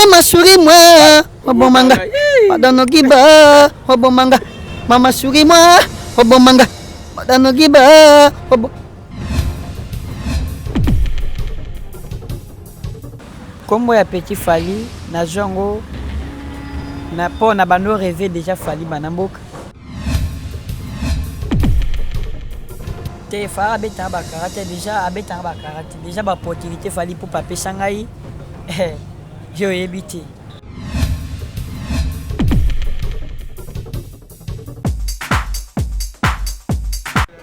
Mama souris-moi, Obomanga. Madame Giba, Obomanga. Mama souris-moi, Obomanga. Madame Giba, Kombo ya Petit Fally na jongo na po na bando rêvé déjà Fally banamboka. Te fa abeta ba karate déjà abeta ba karate déjà ba opportunité Fally pour paper sangai. Je évité.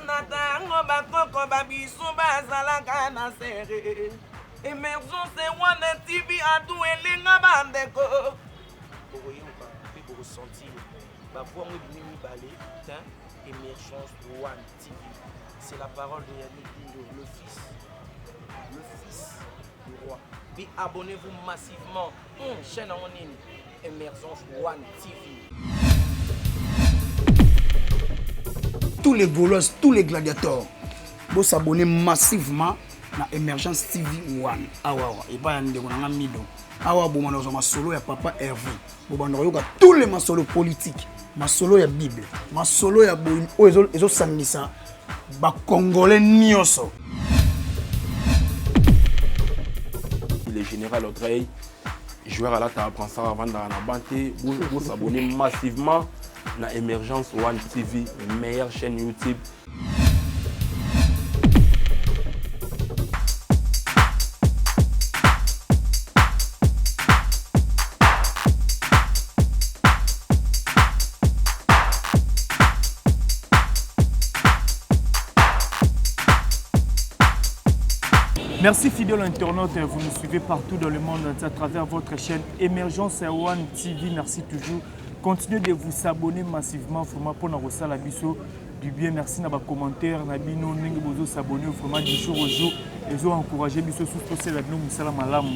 Natango bakoko babisu bazalaka na serre. Émergence One TV a tout elenga bandeko. Bokoyoka pe bokosentir. Ba voix mo bini balé, hein? Émergence One TV. C'est la parole de Yannick Dindo, le fils du roi. Puis abonnez-vous massivement. Chaîne en ligne, Émergence One TV. Tous les Gaulois, tous les gladiateurs, vous s'abonnez massivement à Émergence TV One. Awa, et pas un de mido. Awa, bon, on a solo ya papa Hervé. Bon, on a tous les masolos politiques. Ma solo ya Bible. Ma solo ya bon, ils ont sanglissa. Ba Congolais nioso. Le général Audrey, joueur à la table, prend ça avant dans la banque. Vous vous abonnez massivement à Émergence One TV, meilleure chaîne YouTube. Merci fidèles internautes, vous nous suivez partout dans le monde à travers votre chaîne Émergence One TV. Merci toujours. Continuez de vous abonner massivement vraiment pour nous la biso du bien. Merci dans vos commentaires, nabino n'engue bozo s'abonner vraiment du jour au jour. Et ont encouragé biso sous c'est la nous musala malam.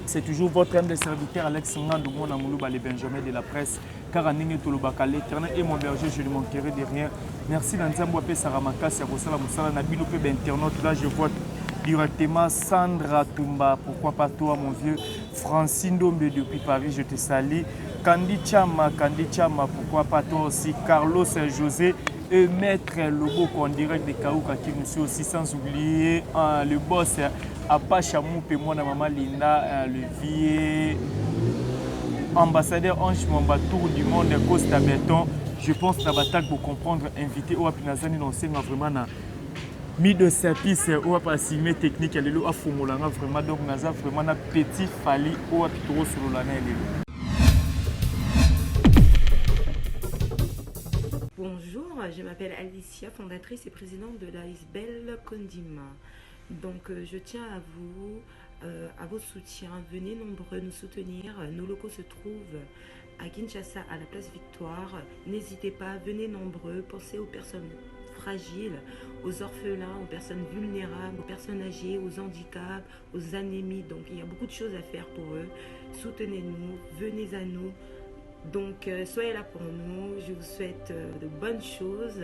C'est toujours votre humble serviteur Alex Ngando mon amoulou les Benjamin de la presse. Car aninge tolobaka l'éternel et mon berger, je ne manquerai de rien. Merci d'Anzambo Ape Saramaka, Siabosala Moussala Nabino Pe internaute. Là je vois directement Sandra Tumba, pourquoi pas toi mon vieux. Francine Dombe depuis Paris, je te salue. Candy Chama, pourquoi pas toi aussi. Carlos José et Maître Lobo en direct de Kaouka qui nous suit aussi, sans oublier le boss Apache Moupé, moi, maman Linda, le vieux ambassadeur Ange Mamba, tour du monde, Costa Béton. Je pense que la bataille pour comprendre, invité au Apinazani, non, c'est vraiment mis de service au Apassimé technique, elle est là à Fumolanga, vraiment, donc, Naza, vraiment, un Petit Fally au Apitoro sur l'année. Bonjour, je m'appelle Alicia, fondatrice et présidente de l'Aisbel Condima. Donc je tiens à vos soutiens. Venez nombreux nous soutenir. Nos locaux se trouvent à Kinshasa, à la place Victoire. N'hésitez pas, venez nombreux. Pensez aux personnes fragiles, aux orphelins, aux personnes vulnérables, aux personnes âgées, aux handicaps, aux anémies. Donc il y a beaucoup de choses à faire pour eux. Soutenez-nous, venez à nous. Donc soyez là pour nous, je vous souhaite de bonnes choses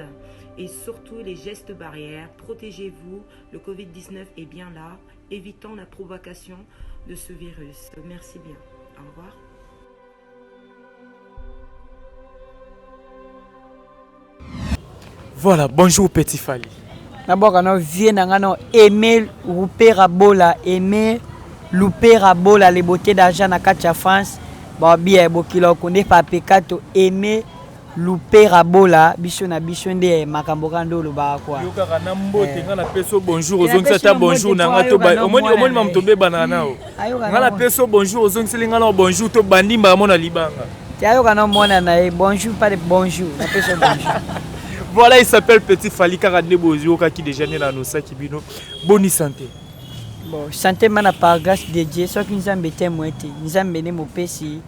et surtout les gestes barrières. Protégez-vous, le Covid-19 est bien là, évitons la provocation de ce virus. Merci bien, au revoir. Voilà, bonjour Petit Fally. D'abord, on vient d'en aimer louper Rabola, aimer louper Rabola, les beautés d'argent à Katia France. Bon, bien, bokilo konde pape kato aimer louper Rabola, bichon de Makambokando le bar quoi. Yoka Ranambo, ngana peso bonjour aux autres, bonjour nangato ba. Omoni mamtombe banana o. Ngana peso bonjour aux autres, ngana bonjour to bandimba mona libanga. Tiayo kana mona na bonjour pas de bonjour, na peso bonjour. Voilà, il s'appelle Petit Fally Karande Bozioka qui déjà né dans nos sacs bino. Bonne santé. Bon, santé mana par grâce de Dieu, soit que nous avons été moitié, nous avons mené mon péci,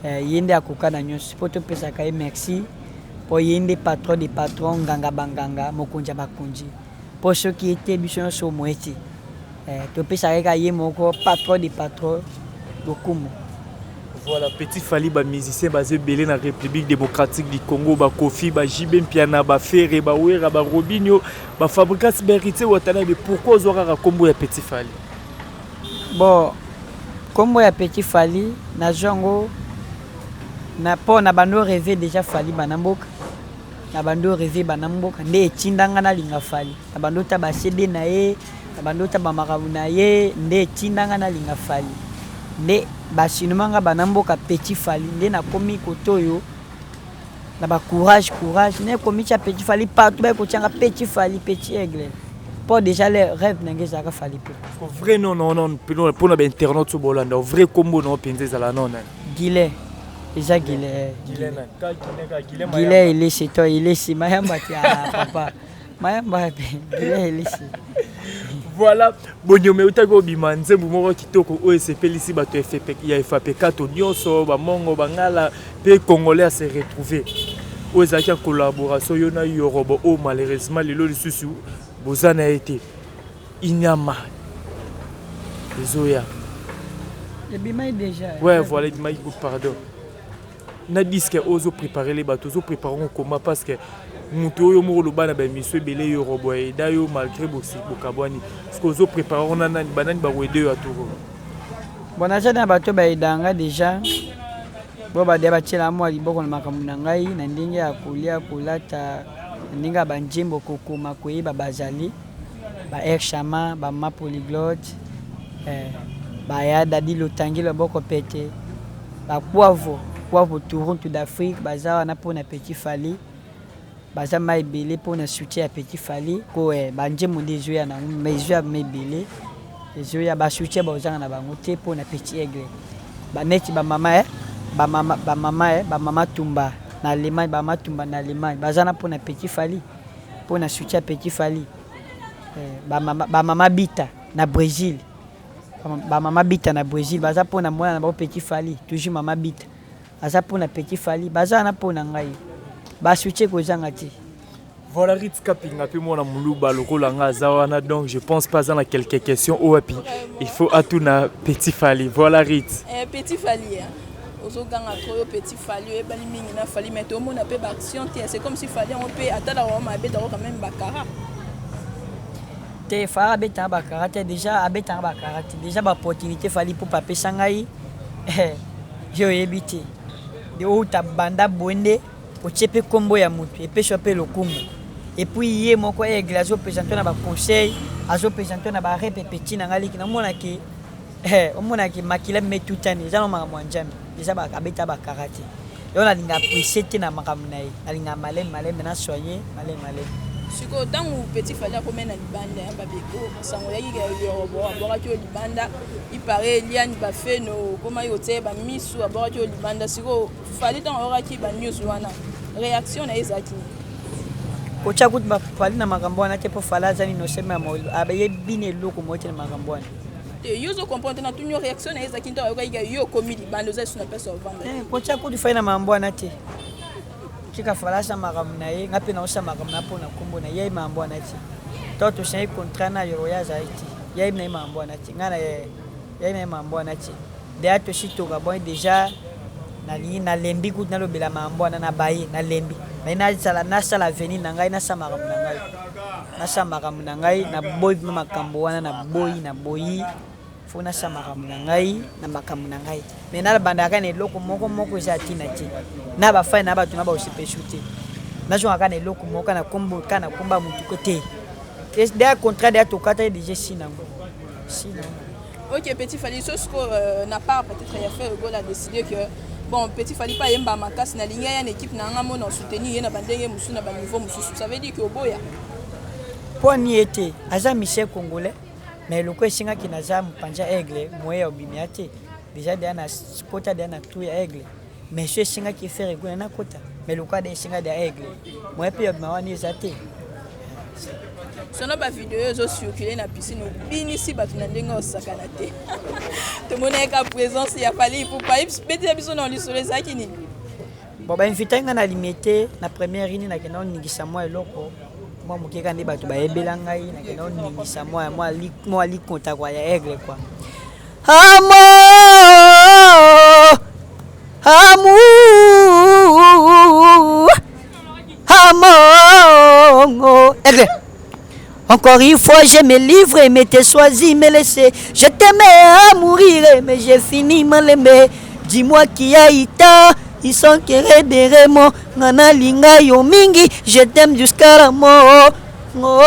yende akoka na nyos, poto pesa kaye merci, pour yende patron des patrons, ganga banganga, mokonja bakonji, pour ceux qui étaient bichons sur moitié, to pesa kaye moko patron des patrons, dokumo. Voilà, Petit Fally, musicien basé belé dans la République démocratique du Congo, ba Kofi, ba Jibem Piana, ba Ferre, ba Ouera, ba Robinho, ba Fabrikas Berité, Watana, mais pourquoi Zora Rakombo et Petit Fally? Bon, Comme ya Petit Fally na jongo na po na bando rêver déjà Fally banamboka na bando rêver banamboka nde etindanga na linga Fally na bando ta ba CD na ye na bando ta ba makabu na ye nde etindanga na linga Fally nde basinumanga banamboka Petit Fally nde na komi kotoyo na ba courage ne komi cha Petit Fally partout ba ko tianga Petit Fally Petit Aigle pour déjà les rêves n'engagent pas Fally peu. Vrai non pour nos internautes sur Bolanda vrai combo non penser ça la non. Guillet déjà Guillet il est chez toi il est chez Mayamba papa Mayamba Guillet il est chez. Voilà bonyo me utago bimanze mumoko kitoko OSP lisi bato FP ya FP4 nyonso ba mongo bangala pe congolais à se retrouver. Ozaki en collaboration yona yorobo o malheureusement lelo lisusu bozana a été inyama Zoya. Le bimay déjà. Ouais, voilà, bimay, pardon. Na disque ozo préparer les bateaux, ozo préparons comment parce que muto yo moro loba na ba miso belé yo robo et dayo malgré bosi bokabwani. Parce que ozo préparons na banani ba wede yo aturo. Bon aja na bateau ba idanga déjà. Bo ba deba tshela mo liboko na makambo na ngai na ndenge ya kolia kolata ndinga banjimbo kokoma koyeba bazali ba air chama ba ma polyglotte ba ya dadi lotangi loboko pete ba poivre tournon d'Afrique baza na pona Petit Fally baza mai belé pona soutien à Petit Fally ko banjimbo ndezo ya na mezo ya mebele ezo ya ba soutien baza na bango te pona Petit Aigle ba neti ba mama tumba na Allemagne ba matumba na Allemagne bazana pona Petit Fally pona soutien Petit Fally ba mama bita na Brésil ba mama bita na Brésil baza pona mwana na Petit Fally toujours mama bita baza pona Petit Fally bazana pona ngai ba soutien ko zanga ti. Voilà Ritz Kapinga pe mona muluba lokola nga zawana donc je pense pas à quelques questions oapi il faut atuna Petit Fally voilà Ritz Petit Fally ozoganga trop Petit Fally ebali mingi na Fally mais tout le monde a peu d'action c'est comme si Fally on peut attendre on m'a bête quand même bakara te fara beta bakara te déjà abeta bakara te déjà ba opportunité Fally pour pape sangai je yebite de o ta banda bonde o chepe kombo ya mutu et pe choper le kumbu et puis yé moko e glazo présenter na ba conseil azo présenter na ba rep petit na ngali na mona ki o mona ki makila me tutani za no mama mwanjami déjà ba abeta bakara te yo na linga apprécier na makamna na linga malem na soigner malem siko tangu Petit Fally ko mena libanda ya babeko sango ya yiga yo bo abora ki libanda ipare liani ba feno koma yo te ba misu abora ki libanda siko Fally tan ora ki ba news wana réaction na ezaki ko chakuti ba Fally na makambo wana te po falaza ni no sema mo abaye bine loko mote na makambo wana te yozo comprendre na tunyo réaction na ezaki nto ora yiga yo komi libanda zo suna pesa vanda ko chakuti Fally na makambo wana te kika falasa makamna ye ngapi na osa makamna pona kombo na ye mambo anati toto sai contrat na yo ya zaiti ye na mambo anati ngana ye na mambo anati de ato sito ka bon déjà na lembi kut na lobela mambo na baye na lembi na sala venir na ngai na sama makamna ngai na boy makambo wana na boyi fona sama makamna ngai na makamna ngai mena bandaka ne loko moko za tina ti na ba fa na ba tuna ba osipeshuti na jo aka ne loko moko na kombo kana komba mutu côté et des contrat de to kata déjà sinango. OK Petit Fally n'a pas peut-être il a fait le goal a décidé que bon Petit Fally pas yemba makasi na ligne ya une équipe na ngamo na soutenir na bandenge musu na ba niveau musu ça veut dire que oboya pour ni été aza Michel Congolais mais le ko singa kinaza mpanja Aigle moya obimiate déjà na kota na tout Aigle mais ce singa qui fait rigolo na kota mais le ko de singa de Aigle moya pe mawani zate sono ba vidéo zo circuler na piscine binisi batu na ndenge osakana te to moneka présence ya Fally pour pas bete biso na lisolo zaki ni bon ba invité nga na limité na première ligne na kena ningisa moi eloko moi mokeka ndi batu ba yebela ngai na kena ningisa moi li contact kwa ya Aigle quoi Aigle Encore une fois, je me livre et m'étais choisi, me laisser. Je t'aimais à mourir, mais j'ai fini mal aimé. Dis-moi qui a été, ils sont querés des remords. Nana linga yo mingi, je t'aime jusqu'à la mort. Oh,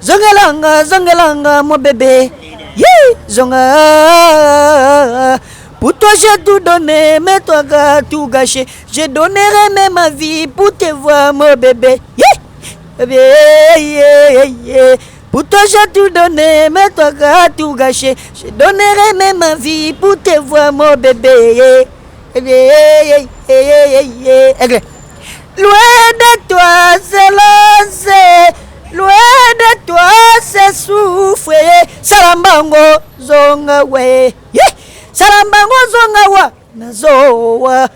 zongalanga, mon bébé. Yeah, zonga. Pour toi j'ai tout donné, mais toi t'as tout gâché. Je donnerai même ma vie pour te voir, mon bébé. Yeah. Pour toi j'ai tout donné, mais toi t'as tout gâché. Je donnerai même ma vie pour te voir, mon bébé. Loin de toi c'est lancer, loin de toi c'est souffrir. Salambango zonga we. Salambango zonga wa nazoa.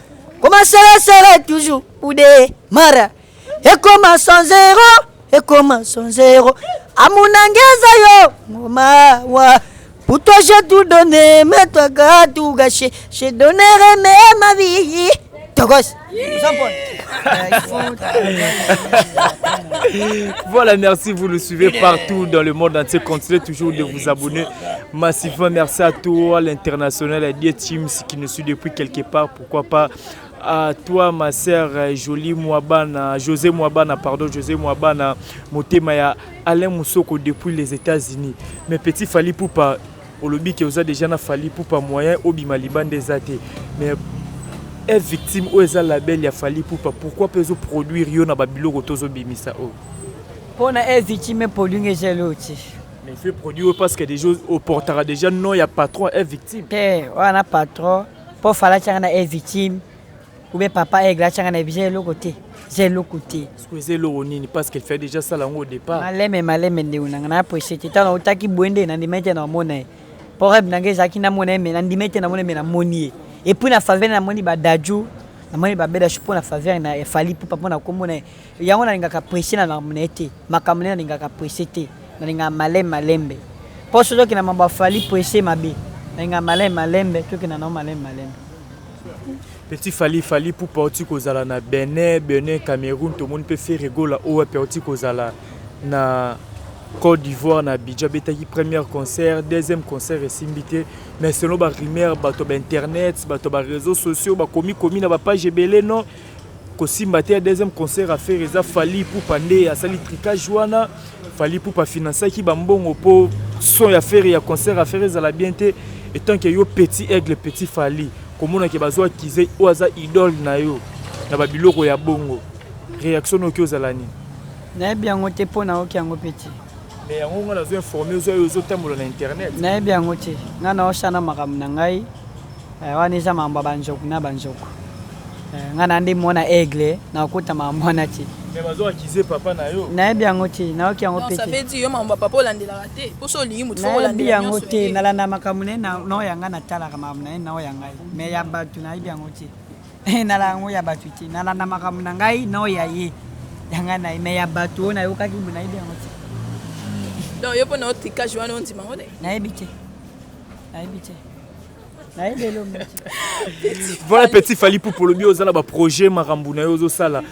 Comment sera toujours ou des mara. Et comment sans zéro. Amunangeza yo mama wa. Pour toi j'ai tout donné, mais toi t'as tout gâché. Je donnerai même ma vie. Togos. Voilà, merci, vous le suivez partout dans le monde entier. Continuez toujours de vous abonner massivement. Merci à toi, l'international, à des teams qui nous suivent depuis quelque part. Pourquoi pas à toi, ma sœur José Mouabana, Motemaya, Alain Moussoko depuis les États-Unis. Mes petits Fali Poupa, au lobby qui a déjà Fali Poupa moyen, Obi Maliban des athées. Mais est victime ou est label il a fallu pourquoi peut produire yo na babilo rotozo bimisa o pour na est victime produire les autres mais il fait produire parce que des choses au portera déjà non il y a patron est victime on a patron pour faire la est victime ou bien papa est grâce à la l'autre côté c'est l'autre côté c'est l'onini parce qu'elle fait déjà ça là au départ malem de on pour c'était tant otaki boende na ndimete na monnaie pour ebnange zakina monnaie mais na ndimete na monnaie mais na monier. Et puis la faveur na moni ba daju na moni ba beda chupo na faveur na Fali Poupa pona komona yango na ngaka pressé na monete makamune na ngaka pressé te na nga malembe poso to kina mamba Fali pressé mabe na nga malembe to kina na malembe petit Fali Poupa oti kozala na Benin Cameroun to monde peut faire rigola o oti kozala na Côte d'Ivoire na Abidjan betaki premier concert, deuxième concert et simbité mais selon ba rumeur bato ba internet bato ba réseaux sociaux ba komi na ba page belé non ko simbate deuxième concert à faire eza Fali Poupa ndé a sali tricage wana Fali Poupa financer ki ba mbongo po son ya faire ya concert à faire za la bienté et tant que yo petit aigle petit Fali komona ke bazwa kize o aza idole na yo na ba biloko ya bongo réaction no ki ozalani na bien ngote pona o ki yango petit mais on a informé aux autres termes sur internet. Na bien ngote ngana osana makam na ngai wani za mamba banjoku na banjoku ngana ndi mona aigle na okuta mamba na ti mais bazo akize papa na yo na bien ngote na oki yango petit ça veut dire yo mamba papa olandela raté pour so limu tu olandela bien ngote na landa makamune na no yanga na tala kama na na yanga mais ya batu na bien ngote na la ngo ya batu ti na landa makamuna ngai no ya ye yanga na mais ya batu na yo kaki na bien ngote. Donc, il y a un autre cas, je vais vous dire. Voilà, petit Fali pour le bio, ça projet Marambuna Yozo Sala.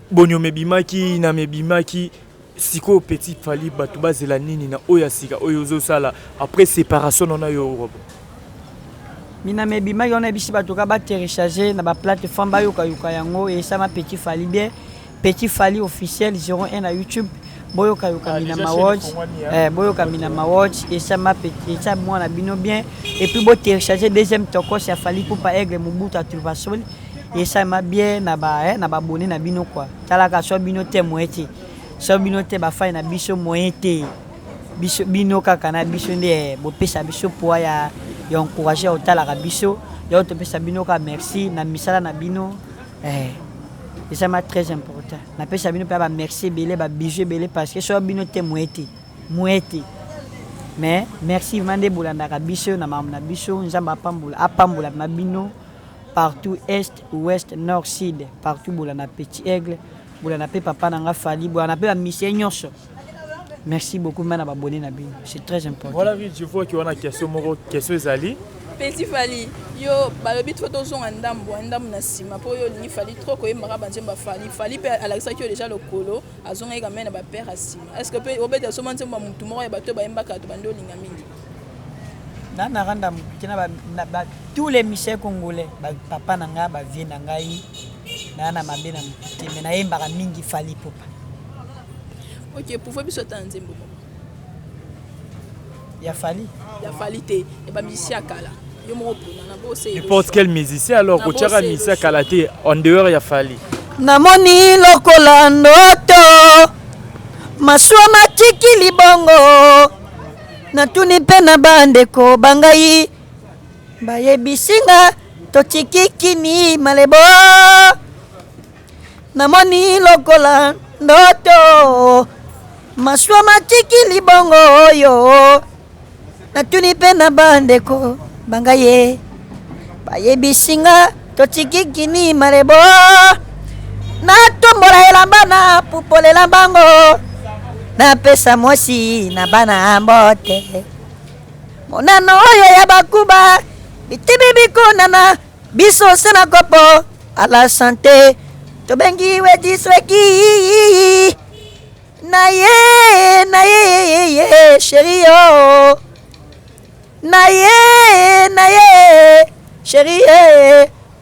Bonyo Mebimaki, na Mebimaki, Siko petit Fali, Batuba Zelanini, na Oyasika, Oyozo Sala. Après séparation, on a eu Europe. Mina Mebimaki, on a bichi Batuka ba télécharger na ba plateforme ba yoka yango et ça ma petit Fali bien. Petit Fali officiel 01 à YouTube. Boyoka mina ma watch boyoka mina ma watch et ça m'a petit ça moi na bino bien et puis bo télécharger deuxième toko ça Fali Poupa aigle Mobutu Atuvasol et ça m'a bien na ba abonné na bino quoi tala ka so bino te moeti so bino te ba fa na biso moeti biso bino kaka na biso nde bo pesa biso poa ya encourager otala ka biso ya to pesa bino ka merci na misala na bino et ça m'a très important. Na pesa bino pa ba merci belé ba bijou belé parce que so bino te moeti. Mais merci mande bolanda ka biso na mam na biso nzamba apambola na bino partout est, ouest, nord, sud, partout bolanda petit aigle, bolanda pe papa na nga Fali, bolanda pe ba mission nyonso. Merci beaucoup mana ba abonné na bino. C'est très important. Voilà, je vois qu'il y a une question ezali. Petit Fally, yo balobi trop tozonga ndambo na sima po yo lingi Fally trop koyembaka banzemba Fally pe alakisa ki yo déjà lokolo azonga eka mena ba père asima. Est-ce que pe obeta so manzemba mutu moko ya bato bayembaka to bando linga mingi? Na randa mukina ba tous les musiciens congolais ba papa nanga ba vie nanga yi na mabe na mukite mais na yembaka mingi Fally popa. OK, pour biso ta nzembo. Ya Fally te et ba musicien kala. N'importe quel musicien alors que tu as musicien kalaté en dehors ya Fally. Namoni lokola ndoto maswa matiki libongo natuni pe na bandeko bangai bayebisinga totikikini malebo namoni lokola ndoto maswa matiki libongo yo natuni pe na bandeko bangaye bayebisinga totikikini malebo na tombola elamba na pupolela bango na pesa mosi na bana mbote monano oyo ya bakuba bitibi bikonana biso sena kopo ala santé tobengi wedisweki na ye chéri yo na ye chéri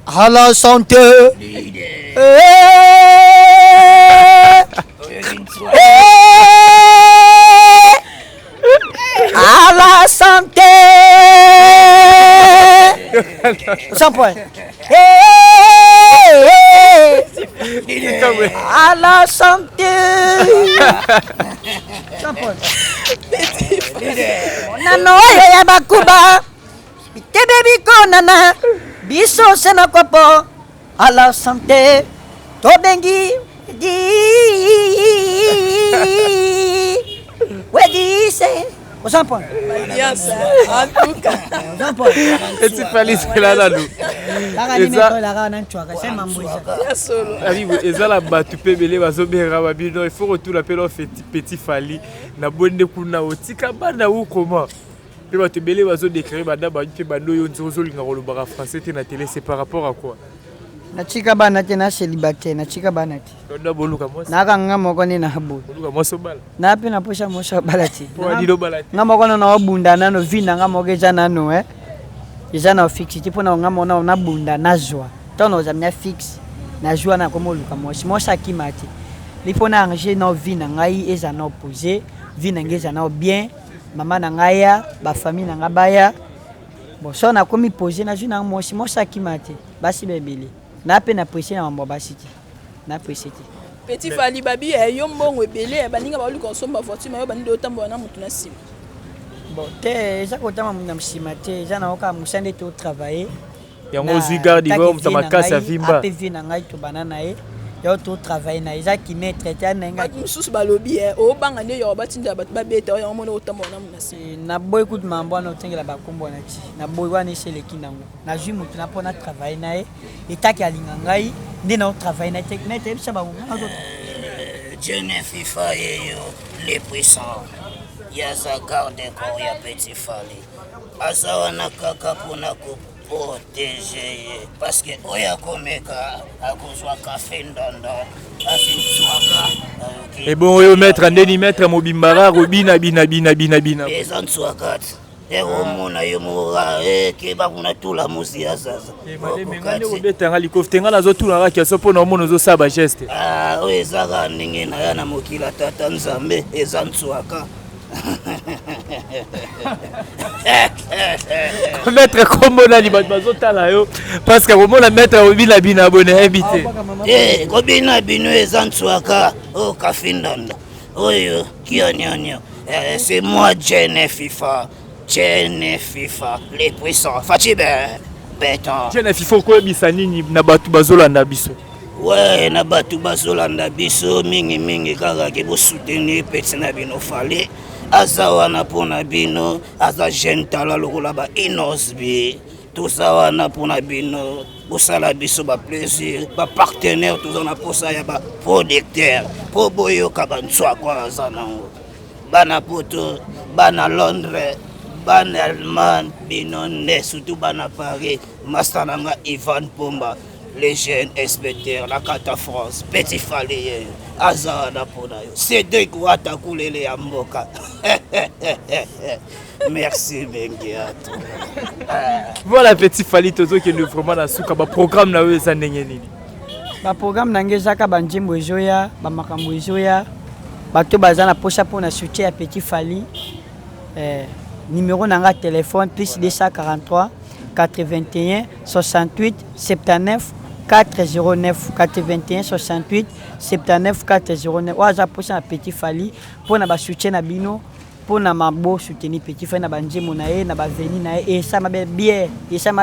à la santé à la santé 100 points à la santé 100 points nano ya bakuba bitebe bikonana biso sena kopo à la santé tobengi di wedi se 100 points alliance en tout cas 100 points Et tu Fally c'est là là nous eza la batu pe bele bazobera babino il faut retourner appeler Petit Fally na bonde kuna otika bana ou comment pe batu bele bazo décrire bana ba pe bando yo nzozo linga kolobaka français te na télé c'est par rapport à quoi nachika bana te na célibataire nachika bana te onda boluka mosi nakanga moko ni na habu boluka moso bala na pe na posha moso bala te po dilo bala te nga moko na obunda nano vina nga moko eza nano eza na fixe te pona nga mona na bunda na joie tono zamia fixe na joie na komo luka mosi mosa kimati lipona arranger na vina ngai eza na opposé vina ngeza na bien mama na ngaya ba famille na ngabaya bon so na komi poser na joie na mosi mosa kimati basi bebele na pe na presser na mambo basiti na presser ti Petit Fally babi yo mbongo ebele baninga ba luka nsomba voiture mayo bandi otambola na mutu na sima bon te eza kotama na msima te eza na oka musande to travailler yango zui garde go mtamakasi ya vimba ape vina ngai to banana yo to travailler na eza ki mettre te na nga mususu balobi o banga ne yo batinda bat babeta yo mona otambola na mutu na sima na boy coup de mambo na otengela bakombo na ti na boy wana sele kinango na jui mutu na pona travailler na etaki alinga ngai nde na travailler na te na te bisa ba Dieu ne FIFA yo les puissants yaza garde corps ya Petit Fally azawana kaka pona ko protéger parce que oya komeka akozwa café ndondo afintswaka et bon yo mettre ndeni mettre mobimbara robina bina ezantswaka omona yo mora keba kuna tula musi ya sasa ngane obetanga likoftenga nazotuna kaka so pona omona ozosaba geste oyo ezaka ndenge na ya na mokila tata nzambe ezantswaka maître kombo nani bato bazotala yo parce que komona maître obina bina abone habité kobina bino ezantswaka o kafindanda oyo kionyonyo c'est moi Jene FIFA les puissants Fachi béton Jene FIFA koyebisa nini na bato bazolanda biso ouais na bato bazolanda biso mingi kaka ke bosoutenir Petit na bino Fally aza wana mpona bino aza jeune tala lokola ba inosbi toza wana mpona bino bosala biso baplaisir bapartenaire toza na posa ya baproducteur mpo boyoka bantswako aza nango bana poto bana Londres bana Allemagne binonde surtout bana Paris master nanga Ivan Pomba les jeunes inspecteurs la carte France petit falier azana pona yo Cédric Wata kulele ya mboka. Merci Bengiato. Voilà petit Fally Toto qui est vraiment dans suka ba programme na yo za ndenge nini. Ba programme nange zaka banjimbo ezoya ba makambo ezoya bato baza na posa pour na soutien ya petit Fally. Numéro nanga téléphone plus 243 81 68 79 409 81 68 79 409. Waza posa na petit Fally pour na ba soutien na bino. Pour na mabo soutenir petit Fally na banjimbo na ye na ba veni na ye et ça m'a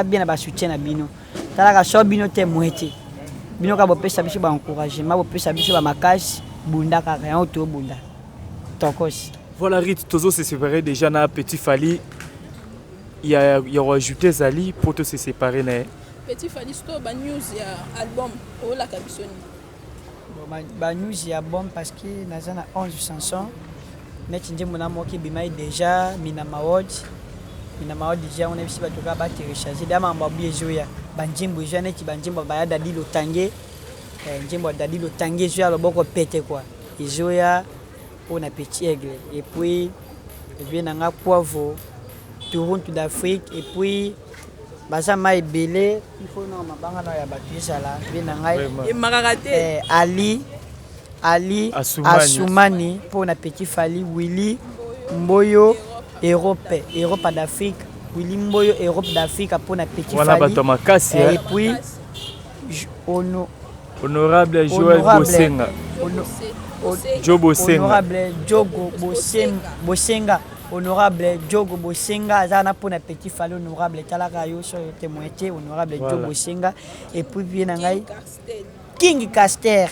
bien na ba soutien na bino. Talaka so bino te mwete. Bino ka bopesa biso ba encouragement bopesa biso ba makasi bunda ka rien auto bunda. Tokos. Voilà Rit Tozo se séparer déjà na petit Fally. Il y a rajouté Zali pour te se séparer na. Petit Fally sto ba news ya album o la kabisoni. Ba news ya album parce que nazana 11 chansons. Net njembo na moki bimai déjà mina mawod déjà on a vu batoka ba télécharger dama mbabu ezoya banjimbo ezoya net banjimbo ba ya dadi lotange njembo dadi lotange ezoya loboko pete quoi ezoya on a petit aigle et puis vient nanga poivre Toronto d'Afrique et puis baza mai belé il faut na mabanga na ya batu sala vient nanga et makarate Ali Assoumani pour na petit Fally Willy Mboyo Europe d'Afrique Willy Mboyo Europe d'Afrique pour na petit voilà, Fally et puis honorable Joël Bosenga honorable Jogo Bosenga honorable Jogo Bosenga zana pour na petit Fally honorable talaka yo so témoigner honorable Jogo Bosenga et puis bien ngai King Caster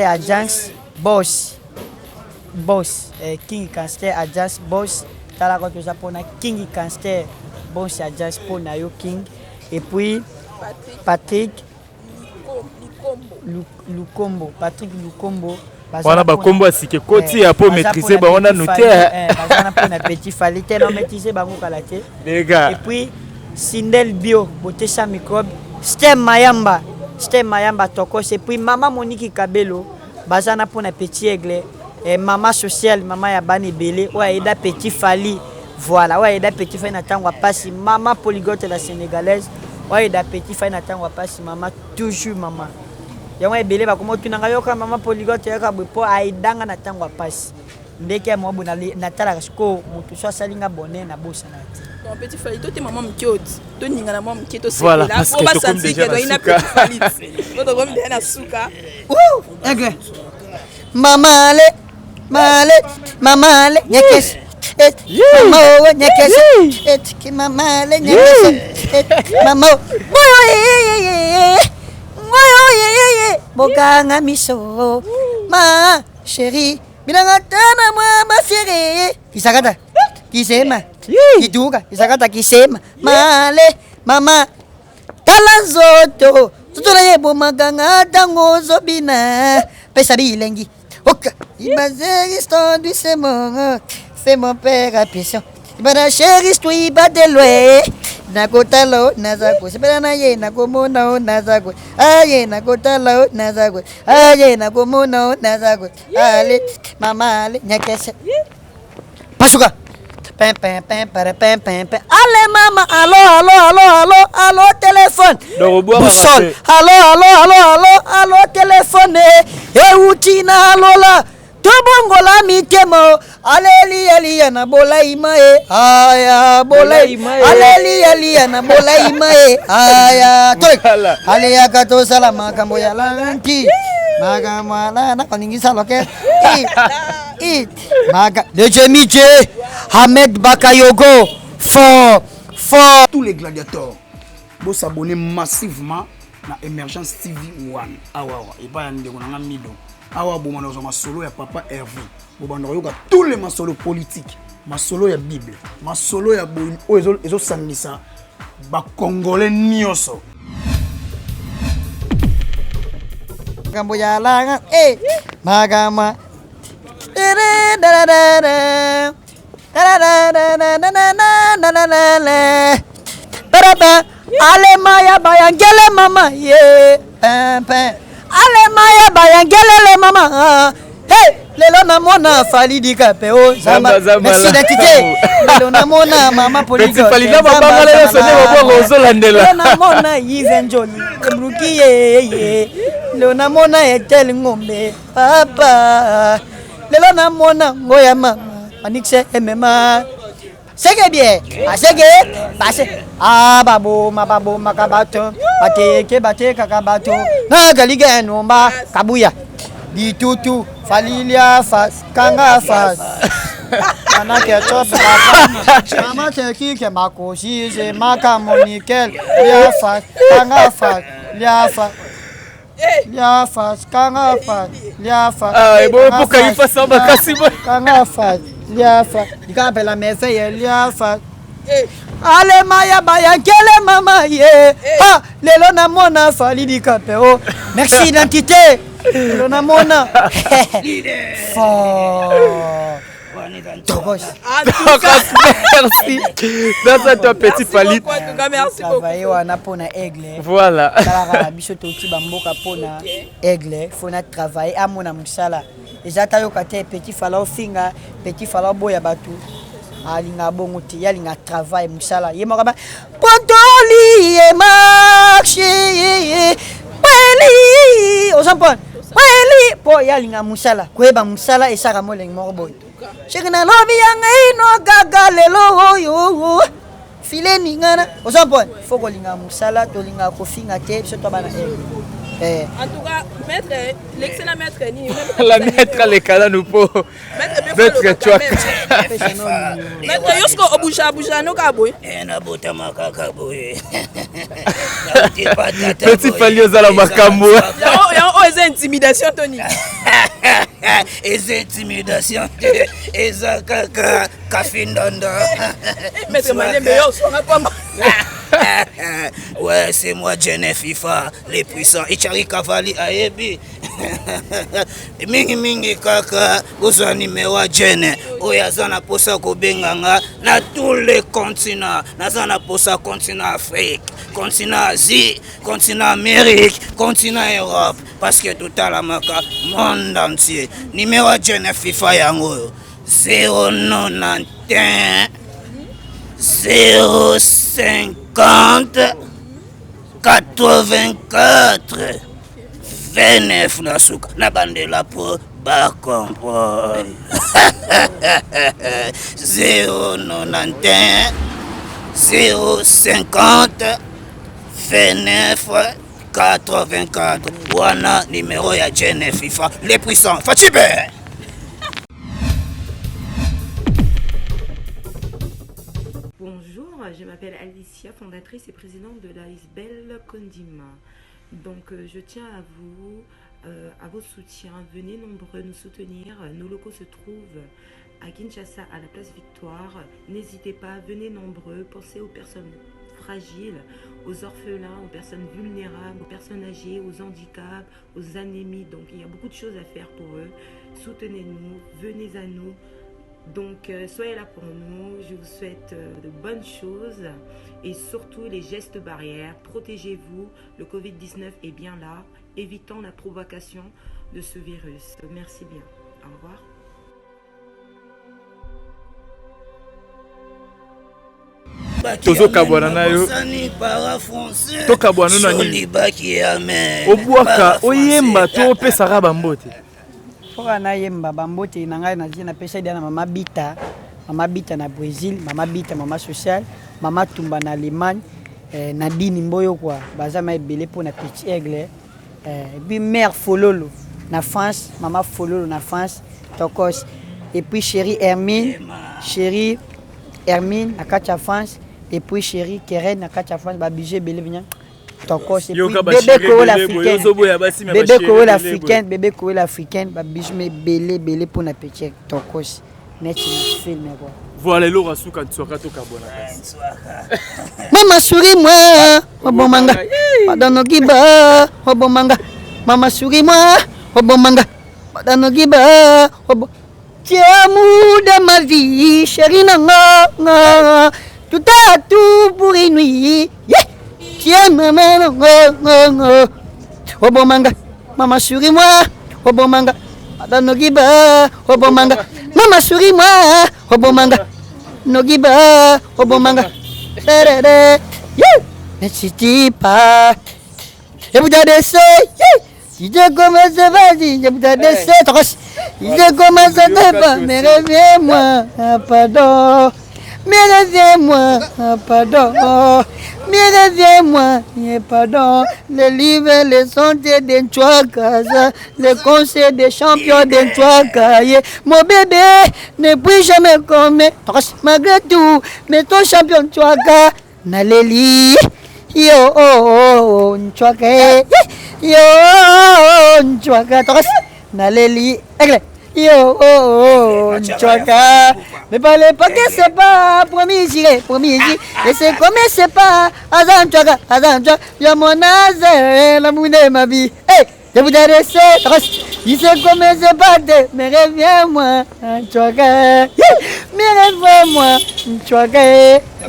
Agence Boss King Caster Agence Boss talaka to japona King Caster Boss Agence pour na yo King et puis Patrick Lukombo voilà ba kombo asike koti ya po maîtriser ba on a noté bazana pour na petit Fally tellement maîtriser bango kalaté les gars et puis Sindel Bio beauté sans microbe Stem Mayamba Tokos et puis maman Monique Kabelo bazana pour na petit aigle et maman sociale maman ya bani belé ouais aida petit Fally voilà ouais aida petit Fally na tangwa passi maman polyglotte la sénégalaise ouais aida petit Fally na tangwa passi maman toujours maman yango ebele ba komo tunanga yoka maman polyglotte yoka bo aidanga na tangwa passi ndeke mo bona na tala ko mutu so salinga bonne na bosa na ti bon petit Fally to te maman mkioti to ninga na maman mkieto c'est voilà, là pour ba sentir que doit ina petit Fally to comme de na suka aigle mamale nyekes mama nyekes ki mamale nyekes mama ngoyo bokanga miso ma chérie binangatana ma fiere kisakata kisema kituka kisakata kisema male mama talanzoto tutula yebo maganga tangozo bina pesa bilengi oka ibaze histoire du c'est mon père à pression ibana chérie toi ba de loin nakotalo nazako sibana ye nakomona nazako aye nakotalo nazako aye nakomona nazako ale mama ale nyakese pasuka pem ale mama allo téléphone boussole allo téléphone e utina lola tobongola mitemo aleli na bolaima e aya bolaima aleli na bolaima e aya ale yakato sala makambo ya lanti magamala na koningisa loke maga le jemiche Ahmed Bakayogo for tous les gladiateurs vous s'abonner massivement na Emergence TV 1 awawa et pas ndeko na mido awa bomana zo masolo ya papa Hervé bobanda yoka tous les masolo politiques masolo ya bible masolo ya boy ezo sangisa ba congolais nyoso magambo ya langa magama Ale maya bayangele mama ye ale maya bayangele mama hey lelo namona fali dikape o zamba merci d'identité lelo namona mama poligo fali na mabanga lelo sonne babo ozolandela lelo namona yivenjoni bruki ye lelo namona etel ngombe papa lelo namona ngoya mama anikse emema sege bien asege base babo makabato bate kakabato na galige nomba kabuya ditutu falilia fas kanga fas ana ke top mama te ki makoshi je maka monikel lia fas kanga fas lia fas kanga fas lia fas ebo poka ifa samba kasibo kanga fas lia fas dikape la merveille lia fas ale maya bayangele mama ye lelo namona fali dikape o merci identité lelo namona merci dans à toi petit Fali merci beaucoup wana pona aigle voilà kala biso toti bamboka pona aigle fona travailler amona musala ezata yo kate petit Fala ofinga petit Fala boya batu alinga bongo ti yalinga travail musala ye makaba potoli e marché peli osampon peli po yalinga musala kweba musala esaka moleng moko boy shekina lobi yanga ino gaga lelo yo fileni ngana osampon foko linga musala to linga kofinga te biso to bana en tout cas maître l'excellent maître ni la maître les kala nous po maître tu maître yosko obusha no kaboy na bota makaka boy petit Fali ozala makambo ya eza intimidation Tony eza intimidation eza kaka kafindondo maître Malembe yo songa komba ouais, c'est moi, Jenny FIFA, les puissants. Ichari Kavali Ayebi. Mingi kaka, Ouzani Mewa Jenny. Oyazana posa Kobenganga, na tous les continents. Nazana posa continent Afrique, continent Asie, continent Amérique, continent Europe. Parce que tout à la maka, monde entier. Numéro Jenny FIFA Yango. 091 050 84 29 na suka na bandela po ba comprendre 091 050 29 84 wana numéro ya Jenny FIFA les puissants Fatibe. Je m'appelle Alicia, fondatrice et présidente de l'Aisbel Condima. Donc je tiens à vos soutiens. Venez nombreux nous soutenir. Nos locaux se trouvent à Kinshasa, à la place Victoire. N'hésitez pas, venez nombreux. Pensez aux personnes fragiles, aux orphelins, aux personnes vulnérables, aux personnes âgées, aux handicaps, aux anémies. Donc il y a beaucoup de choses à faire pour eux. Soutenez-nous, venez à nous. Donc soyez là pour nous, je vous souhaite de bonnes choses et surtout les gestes barrières. Protégez-vous, le Covid-19 est bien là, évitons la provocation de ce virus. Merci bien, au revoir. tozokabwana na yo tokabwana na nini obwaka oyemba to opesaka bambote foka na yemba bambote na ngai na pesa dia na mama Bita na Brésil, mama Bita mama social, mama Tumba na Allemagne, Nadine Mboyo quoi, bazama ebele pour na Petit Aigle, et puis mère Fololo na France, maman Fololo na France, Tokos, et puis chérie Hermine na Katia France, et puis chérie Keren na Katia France, ba budget belé venir. Tokos, et puis bébé Koé l'africaine, ba bijou belé pour na Petit Tokos. Film, voilà le rasuka tsoka to kabona mama suri moi obomanga madano giba obomanga mama suri moi obomanga madano giba Tu es amour de ma vie, chérie Nanga. Tout à tout pour une nuit. Yeah. Tu es maman. Oh bon manga. Maman souris-moi. Oh bon manga. Madame Nogiba. Oh bon manga. Maman souris-moi. Oh bon manga. Nogiba. Oh bon manga. Ne t'y pas. Je vous adresse. Si je commence, vas-y, je vous adresse. Si je commence à te pas, mais reviens-moi, pardon. Mais reviens-moi, pardon. Mais reviens-moi, pardon. Le livre, le santé d'un Chouaka, le conseil des champions d'un Chouaka. Mon bébé ne puis jamais comme malgré tout, mais ton champion Chouaka, Naleli. Yo, Chouaka. Yo, Chouaka, Naleli. Yo, Chouaka. Mais parlez pas que c'est pas promis ici. Et c'est comme c'est pas Azan Chouaka, Yo mon azé, l'amour de ma vie. Hey, je vous adresse. Il sait comme c'est pas mais reviens-moi, Chouaka. Mais reviens-moi, Chouaka.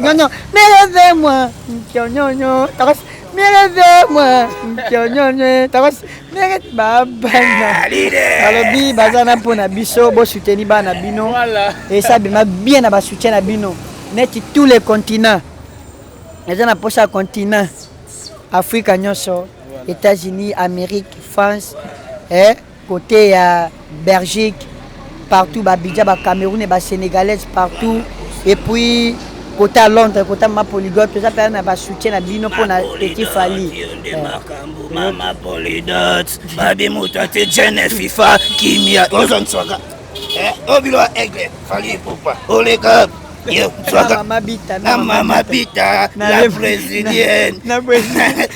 Non, mais reviens-moi, non. Mais reviens-moi, alobi bazana mpona biso bosuteni bana bino et ça bima bien na basoutien na bino neti tous les continents eza na posa continent Afrique nyonso États-Unis, Amérique, France côté ya Belgique partout Babidja, Cameroun et Sénégalaise partout et puis côté à Londres, côté ma polyglotte, tout ça peut na soutien na bino pour na petit Fally. Mama polyglotte, babi mutate jene FIFA kimia ozon soka. Obilo aigle Fally Ipupa. Oleka yo soka. Mama bita la brésilienne.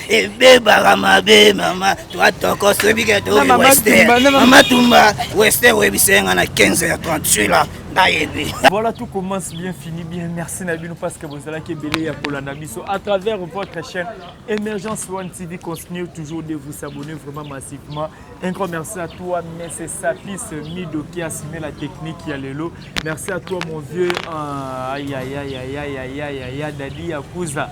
Et beba mabe mama, toi toko sebike to Western. Mama tumba Western webisenga na 15h30 là. Voilà, tout commence bien, fini bien. Merci Nabino parce que vous allez qui belé pour la Nabiso. À travers votre chaîne Émergence One TV, continuez toujours de vous abonner vraiment massivement. Un grand merci à toi, mais c'est Sapis Mido qui a signé la technique qui a le lot. Merci à toi, mon vieux. Dadi Yakuza.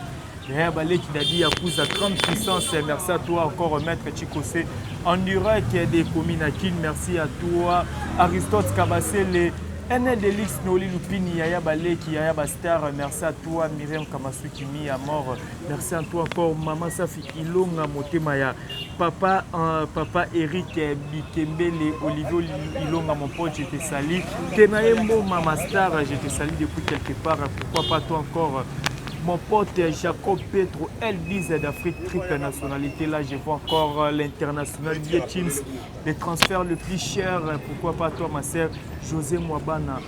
Dadi Yakuza, 30 puissance. Merci à toi encore, Maître Chikose. Endurec des Kominakin. Merci à toi, Aristote Kabassé. NL Delix Noli Lupini Yaya Baleki Yaya Bastar, merci à toi Myriam Kamasuki Mi à mort, merci à toi encore Maman Safi Ilonga Motemaya, Papa Eric Bikembele, Olivier Ilonga mon pote, je te salue, Tenaembo Mama Star, je te salue depuis quelque part, pourquoi pas toi encore mon pote Jacob Petro, L10 d'Afrique, triple nationalité. Là, je vois encore l'international Yetins, les transferts le plus cher. Pourquoi pas toi, ma sœur José Mwabana,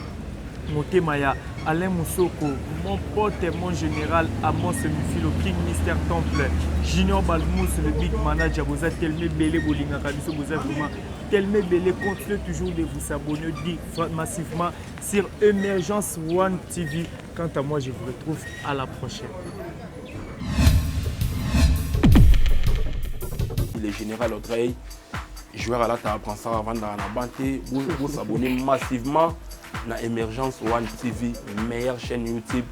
Motemaya, Alain Moussoko, mon pote et mon général Amos Mufilo, King Mister Temple, Junior Balmous, le big manager, vous êtes tellement belé, Bolinga Kabiso, vous êtes vraiment tellement belé. Continuez toujours de vous abonner massivement sur Émergence One TV. Quant à moi, je vous retrouve à la prochaine. Le général Audrey, joueur à la table, prend ça avant dans la banté, vous abonnez massivement à Émergence One TV, meilleure chaîne YouTube